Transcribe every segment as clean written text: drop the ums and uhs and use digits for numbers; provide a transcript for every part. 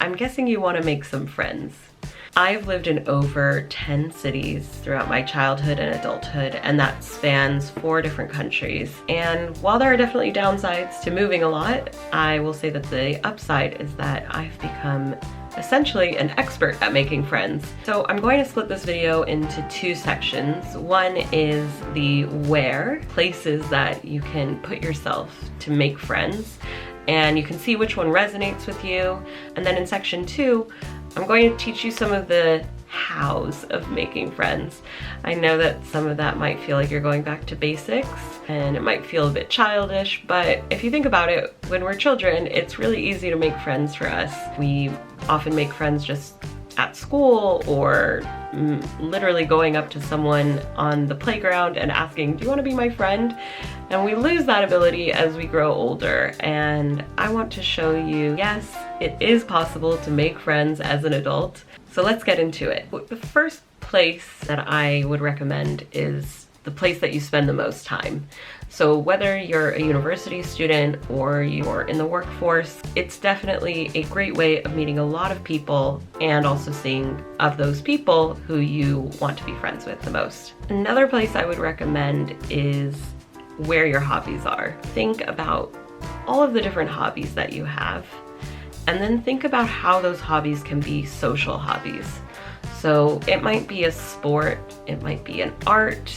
I'm guessing you want to make some friends. I've lived in over 10 cities throughout my childhood and adulthood, and that spans 4 different countries. And while there are definitely downsides to moving a lot, I will say that the upside is that I've become essentially an expert at making friends. So I'm going to split this video into 2 sections. One is the where, places that you can put yourself to make friends, and you can see which one resonates with you. And then in section 2, I'm going to teach you some of the hows of making friends. I know that some of that might feel like you're going back to basics and it might feel a bit childish, but if you think about it, when we're children, it's really easy to make friends for us. We often make friends just at school or literally going up to someone on the playground and asking, do you want to be my friend? And we lose that ability as we grow older. And I want to show you, yes, it is possible to make friends as an adult. So let's get into it. The first place that I would recommend is the place that you spend the most time. So whether you're a university student or you're in the workforce, it's definitely a great way of meeting a lot of people and also seeing of those people who you want to be friends with the most. Another place I would recommend is where your hobbies are. Think about all of the different hobbies that you have, and then think about how those hobbies can be social hobbies. So it might be a sport, it might be an art,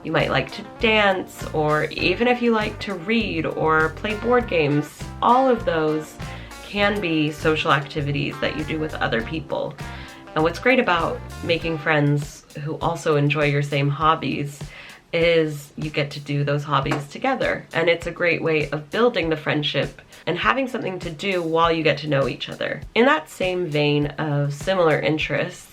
you might like to dance, or even if you like to read or play board games, all of those can be social activities that you do with other people. And what's great about making friends who also enjoy your same hobbies is you get to do those hobbies together. And it's a great way of building the friendship and having something to do while you get to know each other. In that same vein of similar interests,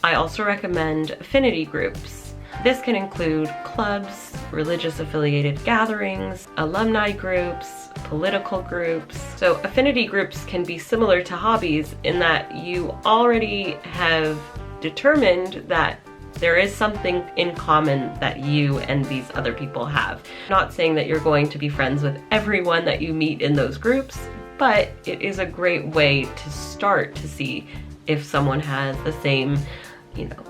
I also recommend affinity groups. This can include clubs, religious affiliated gatherings, alumni groups, political groups. So affinity groups can be similar to hobbies in that you already have determined that there is something in common that you and these other people have. Not saying that you're going to be friends with everyone that you meet in those groups, but it is a great way to start to see if someone has the same,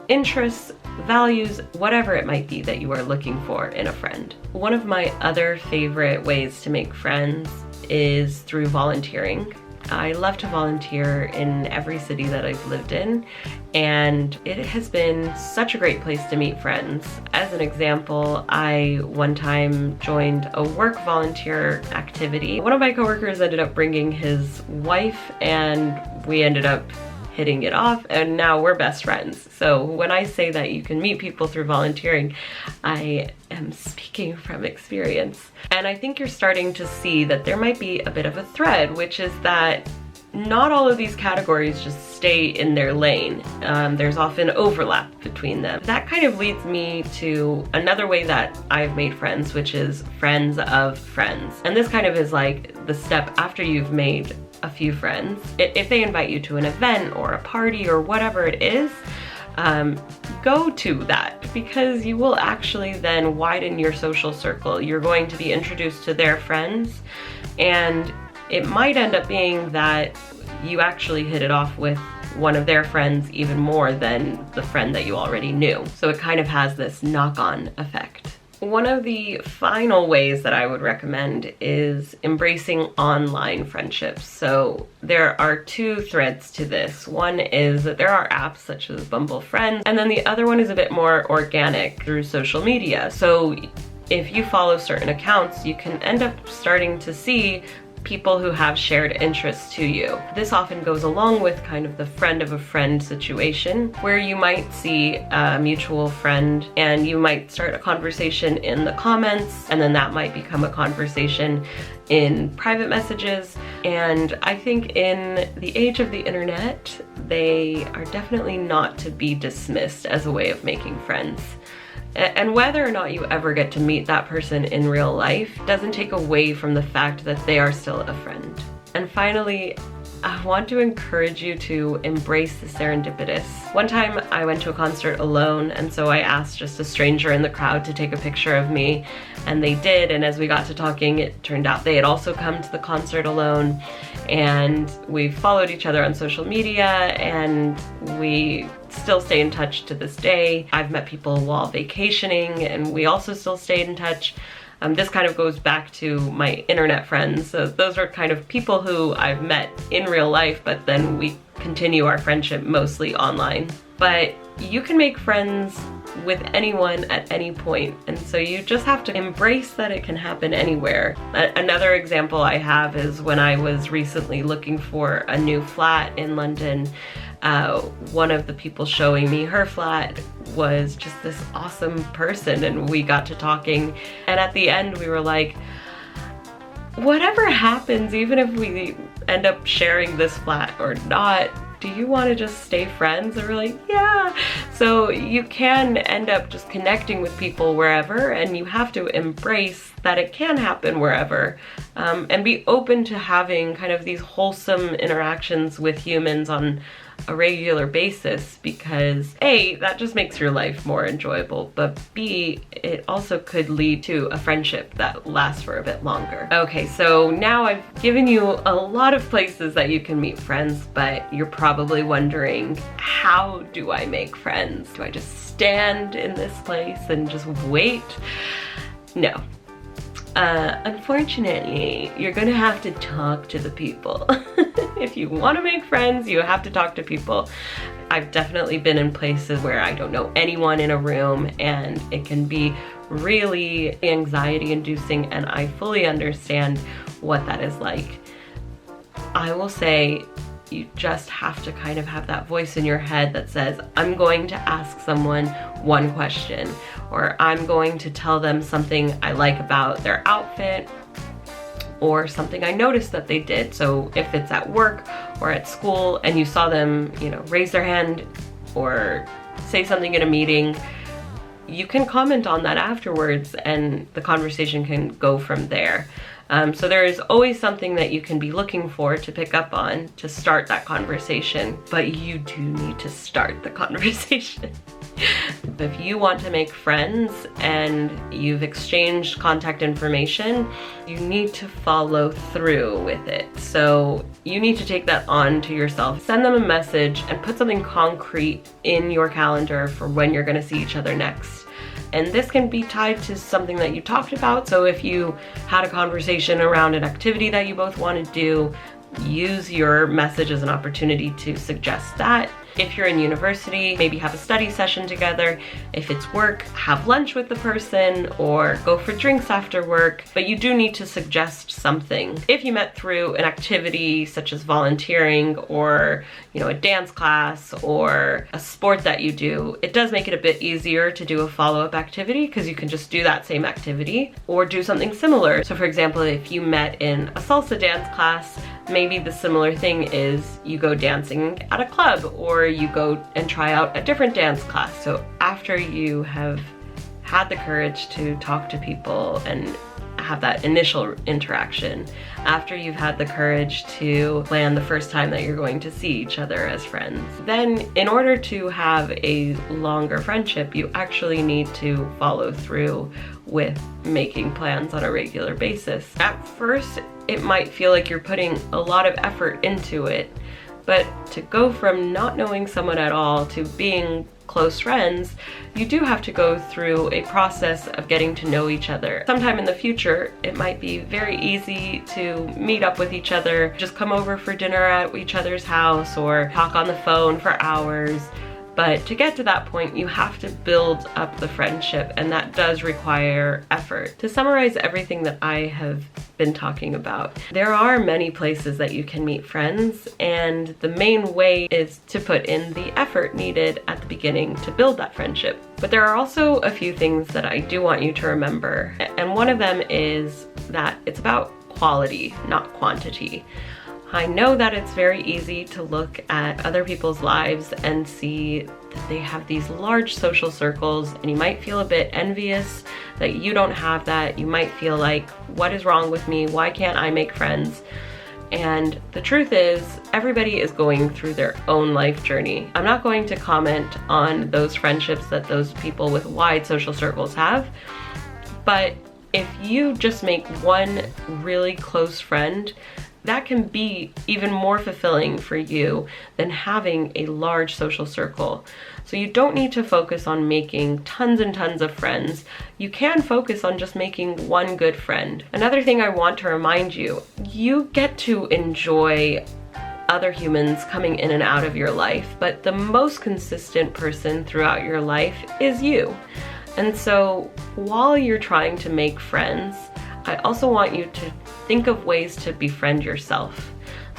interests, values, whatever it might be that you are looking for in a friend. One of my other favorite ways to make friends is through volunteering. I love to volunteer in every city that I've lived in, and it has been such a great place to meet friends. As an example, I one time joined a work volunteer activity. One of my coworkers ended up bringing his wife, and we ended up hitting it off, and now we're best friends. So when I say that you can meet people through volunteering, I am speaking from experience. And I think you're starting to see that there might be a bit of a thread, which is that not all of these categories just stay in their lane. There's often overlap between them. That kind of leads me to another way that I've made friends, which is friends of friends. And this kind of is like the step after you've made a few friends. If they invite you to an event or a party or whatever it is, go to that, because you will actually then widen your social circle. You're going to be introduced to their friends, and it might end up being that you actually hit it off with one of their friends even more than the friend that you already knew. So it kind of has this knock-on effect. One of the final ways that I would recommend is embracing online friendships. So there are 2 threads to this. One is that there are apps such as Bumble Friends, and then the other one is a bit more organic through social media. So if you follow certain accounts, you can end up starting to see people who have shared interests to you. This often goes along with kind of the friend of a friend situation, where you might see a mutual friend and you might start a conversation in the comments, and then that might become a conversation in private messages. And I think in the age of the internet, they are definitely not to be dismissed as a way of making friends. And whether or not you ever get to meet that person in real life doesn't take away from the fact that they are still a friend. And finally, I want to encourage you to embrace the serendipitous. One time I went to a concert alone, and so I asked just a stranger in the crowd to take a picture of me, and they did, and as we got to talking, it turned out they had also come to the concert alone, and we followed each other on social media, and we still stay in touch to this day. I've met people while vacationing, and we also still stayed in touch. This kind of goes back to my internet friends. So those are kind of people who I've met in real life, but then we continue our friendship mostly online. But you can make friends with anyone at any point, and so you just have to embrace that it can happen anywhere. Another example I have is when I was recently looking for a new flat in London. One of the people showing me her flat was just this awesome person, and we got to talking, and at the end we were like, whatever happens, even if we end up sharing this flat or not, do you want to just stay friends? And we're like, yeah. So you can end up just connecting with people wherever, and you have to embrace that it can happen wherever, and be open to having kind of these wholesome interactions with humans on a regular basis, because A, that just makes your life more enjoyable, but B, it also could lead to a friendship that lasts for a bit longer. Okay, so now I've given you a lot of places that you can meet friends, but you're probably wondering, how do I make friends? Do I just stand in this place and just wait? No. Unfortunately, you're gonna have to talk to the people. If you want to make friends, you have to talk to people. I've definitely been in places where I don't know anyone in a room, and it can be really anxiety inducing, and I fully understand what that is like. I will say, you just have to kind of have that voice in your head that says, I'm going to ask someone one question, or I'm going to tell them something I like about their outfit, or something I noticed that they did. So if it's at work or at school and you saw them, you know, raise their hand or say something in a meeting, you can comment on that afterwards, and the conversation can go from there. So there is always something that you can be looking for to pick up on to start that conversation, but you do need to start the conversation. If you want to make friends and you've exchanged contact information, you need to follow through with it. So you need to take that on to yourself. Send them a message and put something concrete in your calendar for when you're going to see each other next. And this can be tied to something that you talked about. So if you had a conversation around an activity that you both want to do, use your message as an opportunity to suggest that. If you're in university, maybe have a study session together. If it's work, have lunch with the person or go for drinks after work, but you do need to suggest something. If you met through an activity such as volunteering or, you know, a dance class or a sport that you do, it does make it a bit easier to do a follow-up activity because you can just do that same activity or do something similar. So for example, if you met in a salsa dance class, maybe the similar thing is you go dancing at a club or you go and try out a different dance class. So after you have had the courage to talk to people and have that initial interaction, after you've had the courage to plan the first time that you're going to see each other as friends, then in order to have a longer friendship, you actually need to follow through with making plans on a regular basis. At first, it might feel like you're putting a lot of effort into it, but to go from not knowing someone at all to being close friends, you do have to go through a process of getting to know each other. Sometime in the future, it might be very easy to meet up with each other, just come over for dinner at each other's house or talk on the phone for hours. But to get to that point, you have to build up the friendship, and that does require effort. To summarize everything that I have been talking about, there are many places that you can meet friends, and the main way is to put in the effort needed at the beginning to build that friendship. But there are also a few things that I do want you to remember, and one of them is that it's about quality, not quantity. I know that it's very easy to look at other people's lives and see that they have these large social circles, and you might feel a bit envious that you don't have that. You might feel like, what is wrong with me? Why can't I make friends? And the truth is, everybody is going through their own life journey. I'm not going to comment on those friendships that those people with wide social circles have, but if you just make one really close friend, that can be even more fulfilling for you than having a large social circle. So you don't need to focus on making tons and tons of friends. You can focus on just making one good friend. Another thing I want to remind you, you get to enjoy other humans coming in and out of your life, but the most consistent person throughout your life is you. And so while you're trying to make friends, I also want you to think of ways to befriend yourself.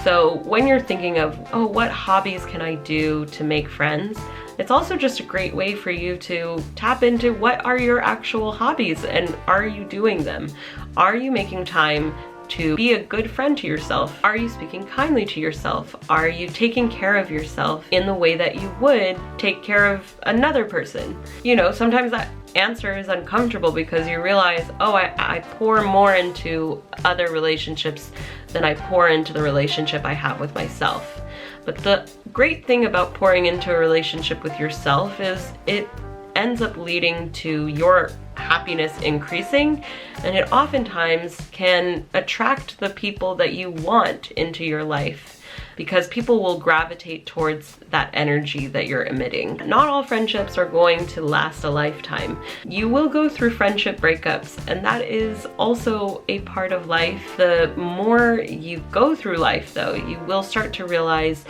So when you're thinking of, oh, what hobbies can I do to make friends? It's also just a great way for you to tap into what are your actual hobbies and are you doing them? Are you making time to be a good friend to yourself? Are you speaking kindly to yourself? Are you taking care of yourself in the way that you would take care of another person? You know, sometimes that answer is uncomfortable because you realize, oh, I pour more into other relationships than I pour into the relationship I have with myself. But the great thing about pouring into a relationship with yourself is it ends up leading to your happiness increasing, and it oftentimes can attract the people that you want into your life because people will gravitate towards that energy that you're emitting. Not all friendships are going to last a lifetime. You will go through friendship breakups, and that is also a part of life. The more you go through life though, you will start to realize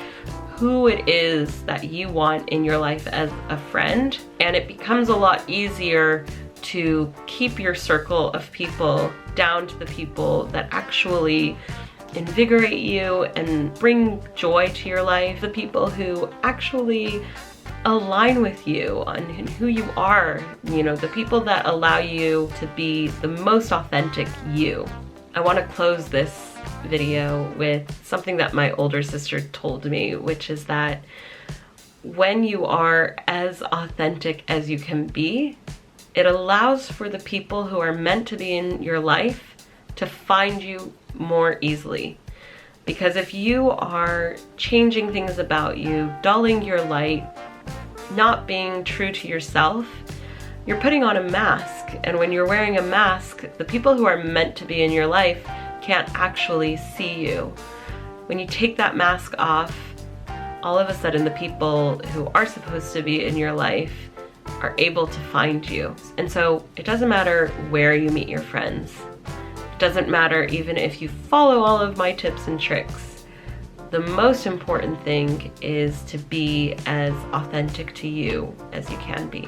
who it is that you want in your life as a friend, and it becomes a lot easier to keep your circle of people down to the people that actually invigorate you and bring joy to your life, the people who actually align with you on who you are, you know, the people that allow you to be the most authentic you. I want to close this video with something that my older sister told me, which is that when you are as authentic as you can be, it allows for the people who are meant to be in your life to find you more easily. Because if you are changing things about you, dulling your light, not being true to yourself, you're putting on a mask. And when you're wearing a mask, the people who are meant to be in your life can't actually see you. When you take that mask off, all of a sudden the people who are supposed to be in your life are able to find you. And so it doesn't matter where you meet your friends. It doesn't matter even if you follow all of my tips and tricks. The most important thing is to be as authentic to you as you can be.